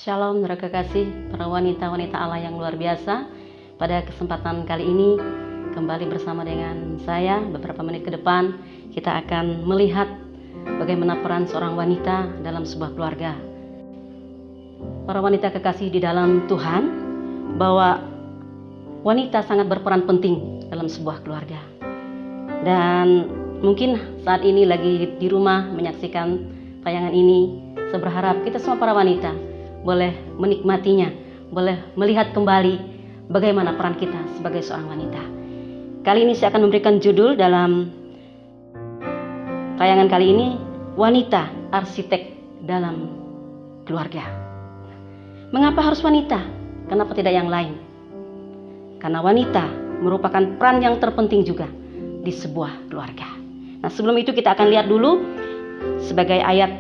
Shalom, saudara kekasih, para wanita-wanita Allah yang luar biasa. Pada kesempatan kali ini, kembali bersama dengan saya, beberapa menit ke depan, kita akan melihat bagaimana peran seorang wanita dalam sebuah keluarga. Para wanita kekasih di dalam Tuhan, bahwa wanita sangat berperan penting dalam sebuah keluarga. Dan mungkin saat ini lagi di rumah menyaksikan tayangan ini, saya berharap kita semua para wanita boleh menikmatinya, boleh melihat kembali bagaimana peran kita sebagai seorang wanita. Kali ini saya akan memberikan judul dalam tayangan kali ini, wanita arsitek dalam keluarga. Mengapa harus wanita? Kenapa tidak yang lain? Karena wanita merupakan peran yang terpenting juga di sebuah keluarga. Nah, sebelum itu kita akan lihat dulu sebagai ayat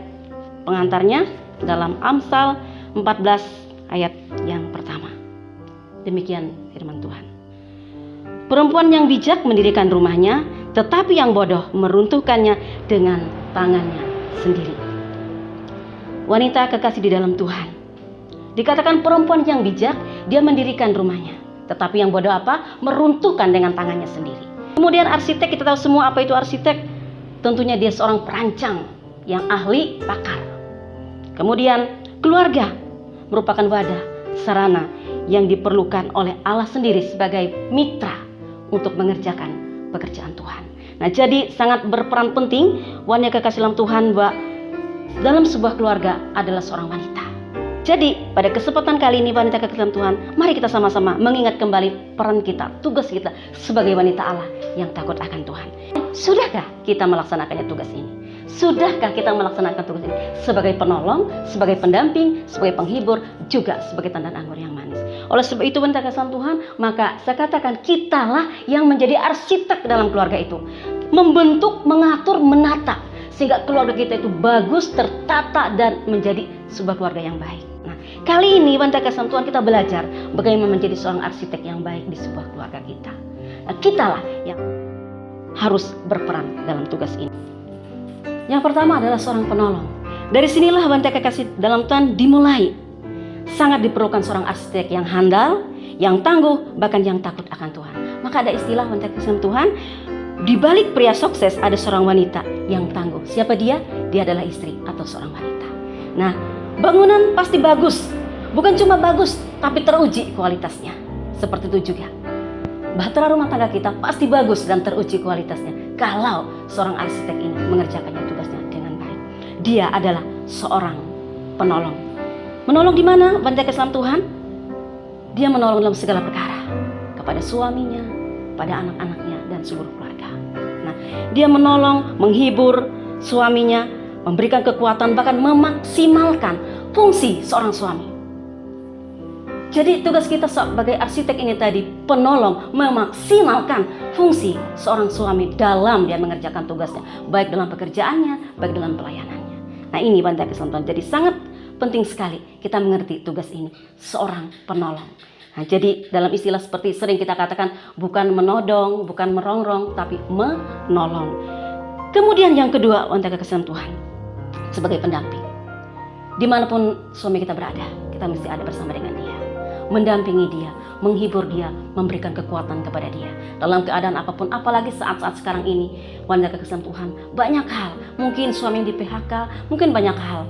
pengantarnya dalam Amsal 14 ayat yang pertama. Demikian firman Tuhan. Perempuan yang bijak mendirikan rumahnya, tetapi yang bodoh meruntuhkannya dengan tangannya sendiri. Wanita kekasih di dalam Tuhan, dikatakan perempuan yang bijak, dia mendirikan rumahnya, tetapi yang bodoh apa? Meruntuhkan dengan tangannya sendiri. Kemudian arsitek, kita tahu semua apa itu arsitek. Tentunya dia seorang perancang yang ahli pakar. Kemudian keluarga merupakan wadah, sarana yang diperlukan oleh Allah sendiri sebagai mitra untuk mengerjakan pekerjaan Tuhan. Nah, jadi sangat berperan penting wanita kekasih dalam Tuhan, bahwa dalam sebuah keluarga adalah seorang wanita. Jadi pada kesempatan kali ini wanita kekasih dalam Tuhan, mari kita sama-sama mengingat kembali peran kita, tugas kita sebagai wanita Allah yang takut akan Tuhan. Sudahkah kita melaksanakannya tugas ini? Sudahkah kita melaksanakan tugas ini sebagai penolong, sebagai pendamping, sebagai penghibur, juga sebagai tandan anggur yang manis? Oleh sebab itu wanita kekasih Tuhan, maka saya katakan kitalah yang menjadi arsitek dalam keluarga itu, membentuk, mengatur, menata sehingga keluarga kita itu bagus, tertata dan menjadi sebuah keluarga yang baik. Nah, kali ini wanita kekasih Tuhan kita belajar bagaimana menjadi seorang arsitek yang baik di sebuah keluarga kita. Nah, kitalah yang harus berperan dalam tugas ini. Yang pertama adalah seorang penolong. Dari sinilah wanita kekasih dalam Tuhan dimulai. Sangat diperlukan seorang arsitek yang handal, yang tangguh, bahkan yang takut akan Tuhan. Maka ada istilah wanita kekasih Tuhan, di balik pria sukses ada seorang wanita yang tangguh. Siapa dia? Dia adalah istri atau seorang wanita. Nah, bangunan pasti bagus. Bukan cuma bagus, tapi teruji kualitasnya. Seperti itu juga bahtera rumah tangga kita pasti bagus dan teruji kualitasnya kalau seorang arsitek ini mengerjakannya tugasnya dengan baik. Dia adalah seorang penolong. Menolong di mana? Wanita kekasih Tuhan, dia menolong dalam segala perkara kepada suaminya, pada anak-anaknya dan seluruh keluarga. Nah, dia menolong, menghibur suaminya, memberikan kekuatan, bahkan memaksimalkan fungsi seorang suami. Jadi tugas kita sebagai arsitek ini tadi, penolong, memaksimalkan fungsi seorang suami dalam dia mengerjakan tugasnya, baik dalam pekerjaannya, baik dalam pelayanannya. Nah, ini wanita kekasih Tuhan. Jadi sangat penting sekali kita mengerti tugas ini, seorang penolong. Nah, jadi dalam istilah seperti sering kita katakan, bukan menodong, bukan merongrong, tapi menolong. Kemudian yang kedua, wanita kekasih Tuhan, sebagai pendamping. Dimanapun suami kita berada, kita mesti ada bersama dengan dia, mendampingi dia, menghibur dia, memberikan kekuatan kepada dia dalam keadaan apapun. Apalagi saat-saat sekarang ini, wanita kekasih Tuhan, banyak hal, mungkin suami yang di PHK, mungkin banyak hal,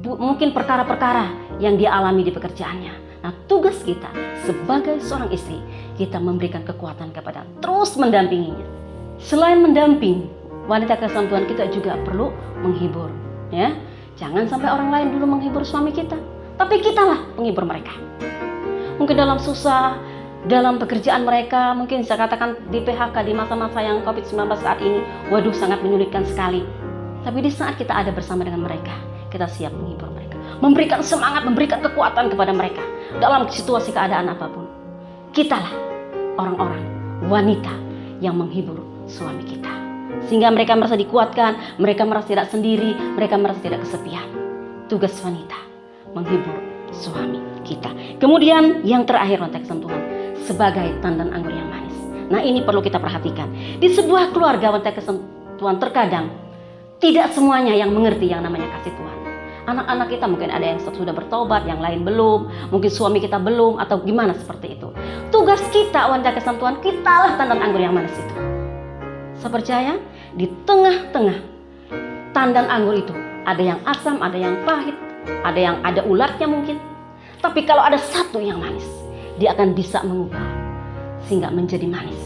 mungkin perkara-perkara yang dia alami di pekerjaannya. Nah, tugas kita sebagai seorang istri, kita memberikan kekuatan kepada, terus mendampinginya. Selain mendamping wanita kekasih Tuhan, kita juga perlu menghibur, ya. Jangan sampai orang lain dulu menghibur suami kita, tapi kitalah penghibur mereka. Mungkin dalam susah, dalam pekerjaan mereka, mungkin saya katakan di PHK, di masa-masa yang COVID-19 saat ini, waduh sangat menyulitkan sekali. Tapi di saat kita ada bersama dengan mereka, kita siap menghibur mereka, memberikan semangat, memberikan kekuatan kepada mereka dalam situasi keadaan apapun. Kitalah orang-orang, wanita yang menghibur suami kita, sehingga mereka merasa dikuatkan, mereka merasa tidak sendiri, mereka merasa tidak kesepian. Tugas wanita menghibur suami kita. Kemudian yang terakhir, wanita kekasih Tuhan, sebagai tandan anggur yang manis. Nah, ini perlu kita perhatikan. Di sebuah keluarga wanita kekasih Tuhan, terkadang tidak semuanya yang mengerti yang namanya kasih Tuhan. Anak-anak kita mungkin ada yang sudah bertobat, yang lain belum. Mungkin suami kita belum, atau gimana seperti itu. Tugas kita, wanita kasih Tuhan, kitalah tandan anggur yang manis itu. Saya percaya di tengah-tengah tandan anggur itu ada yang asam, ada yang pahit, ada ulatnya mungkin. Tapi kalau ada satu yang manis, dia akan bisa mengubah sehingga menjadi manis.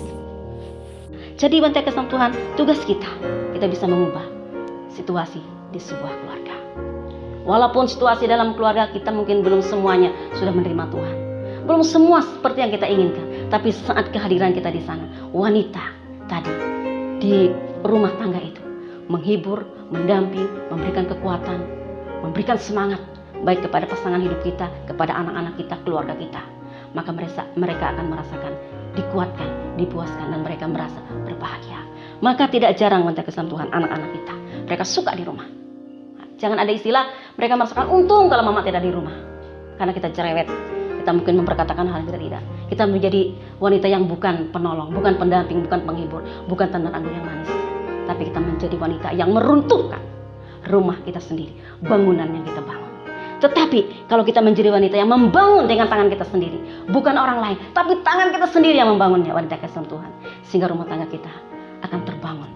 Jadi wanita kasih Tuhan, tugas kita bisa mengubah situasi di sebuah keluarga. Walaupun situasi dalam keluarga kita mungkin belum semuanya sudah menerima Tuhan, belum semua seperti yang kita inginkan, tapi saat kehadiran kita di sana, wanita tadi di rumah tangga itu menghibur, mendamping, memberikan kekuatan, memberikan semangat baik kepada pasangan hidup kita, kepada anak-anak kita, keluarga kita, maka mereka akan merasakan dikuatkan, dipuaskan, dan mereka merasa berbahagia. Maka tidak jarang wanita kasih Tuhan, anak-anak kita mereka suka di rumah. Jangan ada istilah mereka merasakan untung kalau mama tidak di rumah, karena kita cerewet, kita mungkin memperkatakan hal yang tidak. Kita menjadi wanita yang bukan penolong, bukan pendamping, bukan penghibur, bukan tandan anggur yang manis, tapi kita menjadi wanita yang meruntuhkan rumah kita sendiri, bangunan yang kita bangun. Tetapi kalau kita menjadi wanita yang membangun dengan tangan kita sendiri, bukan orang lain, tapi tangan kita sendiri yang membangunnya, wanita kasih Tuhan, sehingga rumah tangga kita akan terbangun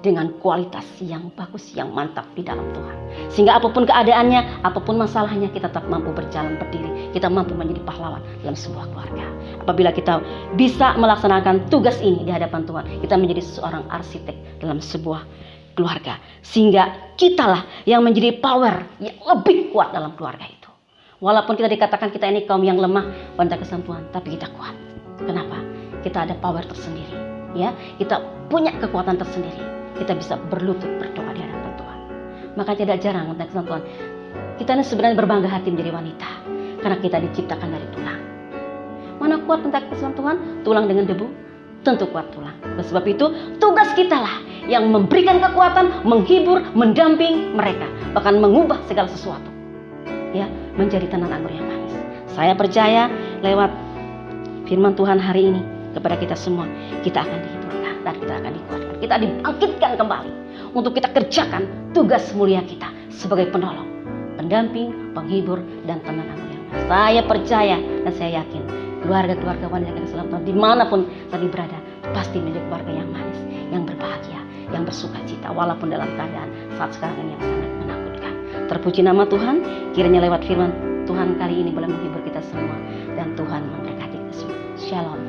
dengan kualitas yang bagus, yang mantap di dalam Tuhan. Sehingga apapun keadaannya, apapun masalahnya, kita tetap mampu berjalan berdiri. Kita mampu menjadi pahlawan dalam sebuah keluarga. Apabila kita bisa melaksanakan tugas ini di hadapan Tuhan, kita menjadi seorang arsitek dalam sebuah keluarga. Sehingga kitalah yang menjadi power yang lebih kuat dalam keluarga itu. Walaupun kita dikatakan kita ini kaum yang lemah, wanita kasih Tuhan, tapi kita kuat. Kenapa? Kita ada power tersendiri. Ya, kita punya kekuatan tersendiri. Kita bisa berlutut berdoa di hadapan Tuhan. Maka tidak jarang wanita kasih Tuhan, kita ini sebenarnya berbangga hati menjadi wanita, karena kita diciptakan dari tulang. Mana kuat wanita kasih Tuhan? Tulang dengan debu, tentu kuat tulang. Oleh sebab itu, tugas kita lah yang memberikan kekuatan, menghibur, mendamping mereka, bahkan mengubah segala sesuatu, ya, menjadi tandan anggur yang manis. Saya percaya lewat firman Tuhan hari ini kepada kita semua, kita akan dihiburkan dan kita akan dikuatkan. Kita dibangkitkan kembali untuk kita kerjakan tugas mulia kita sebagai penolong, pendamping, penghibur, dan tandan anggur yang manis. Saya percaya dan saya yakin keluarga-keluarga wanita kasih Tuhan dimanapun tadi berada pasti menjadi keluarga yang manis, yang berbahagia, yang bersuka cita walaupun dalam keadaan saat sekarang ini yang sangat menakutkan. Terpuji nama Tuhan, kiranya lewat firman Tuhan kali ini boleh menghibur kita semua dan Tuhan memberkati kita semua. Shalom.